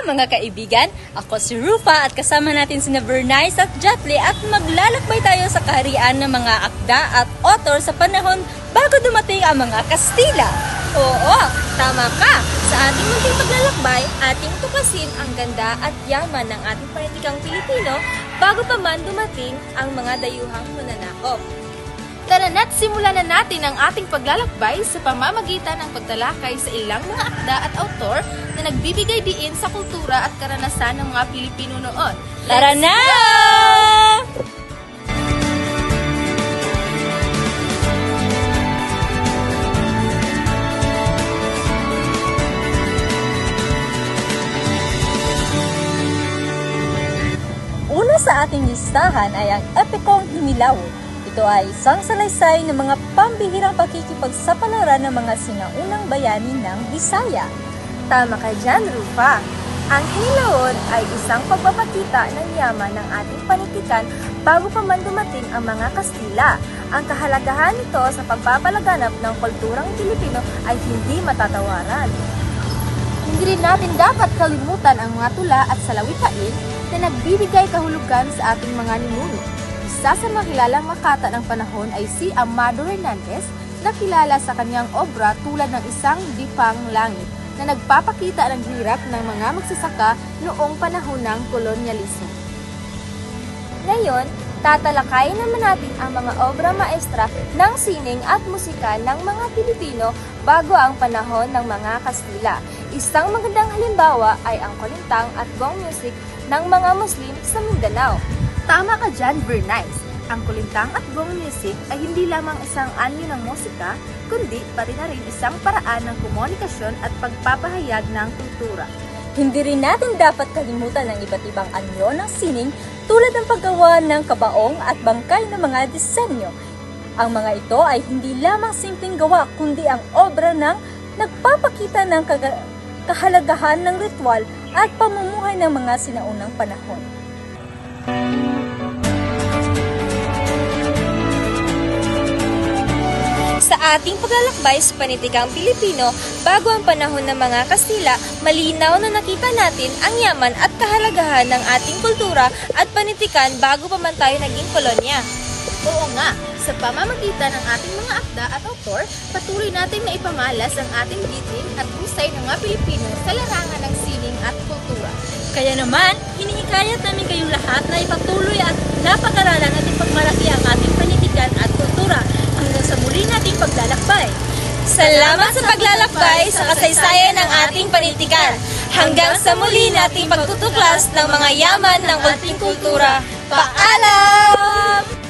mga kaibigan, ako si Rufa at kasama natin si Bernice at Jatli at maglalakbay tayo sa kaharian ng mga akda at author sa panahon bago dumating ang mga Kastila. Oo, tama ka! Sa ating munting paglalakbay, ating tuklasin ang ganda at yaman ng ating panitikang Pilipino bago pa man dumating ang mga dayuhang mananakop. Tara na't simulan na natin ang ating paglalakbay sa pamamagitan ng pagtalakay sa ilang mga akda at autor na nagbibigay diin sa kultura at karanasan ng mga Pilipino noon. Tara na! Una sa ating listahan ay ang epikong Hinilaw. Ito ay isang salaysay ng mga pambihirang pakikipagsapalaran ng mga sinaunang bayani ng Bisaya. Tama ka dyan, Rufa. Ang Hinilawon ay isang pagpapakita ng yaman ng ating panitikan bago pa man dumating ang mga Kastila. Ang kahalagahan nito sa pagpapalaganap ng kulturang Pilipino ay hindi matatawaran. Hindi rin natin dapat kalimutan ang mga tula at salawitain na nagbibigay kahulugan sa ating mga ninuno. Isa sa mga kilalang makata ng panahon ay si Amado Hernandez na kilala sa kanyang obra tulad ng Isang Dipang Langit na nagpapakita ng hirap ng mga magsasaka noong panahon ng kolonyalismo. Ngayon, tatalakayin naman natin ang mga obra maestra ng sining at musikal ng mga Pilipino bago ang panahon ng mga Kastila. Isang magandang halimbawa ay ang kulintang at gong music ng mga Muslim sa Mindanao. Tama ka dyan, Bernice. Ang kulintang at gong music ay hindi lamang isang anyo ng musika, kundi pati na rin isang paraan ng komunikasyon at pagpapahayag ng kultura. Hindi rin natin dapat kalimutan ang iba't ibang anyo ng sining tulad ng paggawa ng kabaong at bangkay ng mga disenyo. Ang mga ito ay hindi lamang simpleng gawa kundi ang obra ng nagpapakita ng kahalagahan ng ritual at pamumuhay ng mga sinaunang panahon. Sa ating paglalakbay sa panitikang Pilipino, bago ang panahon ng mga Kastila, malinaw na nakita natin ang yaman at kahalagahan ng ating kultura at panitikan bago pa man tayo naging kolonya. Oo nga, sa pamamagitan ng ating mga akda at autor, patuloy natin na ipamalas ang ating giting at husay ng mga Pilipino sa larangan ng sining at kultura. Kaya naman, hinihikayat namin kayong lahat na ipatuloy at napag-aralan at ipagmalaki ang ating panitikan at kultura hanggang sa muli nating paglalakbay. Salamat sa paglalakbay sa kasaysayan ng ating panitikan. Hanggang sa muli nating pagtutuklas ng mga yaman ng ating kultura. Paalam!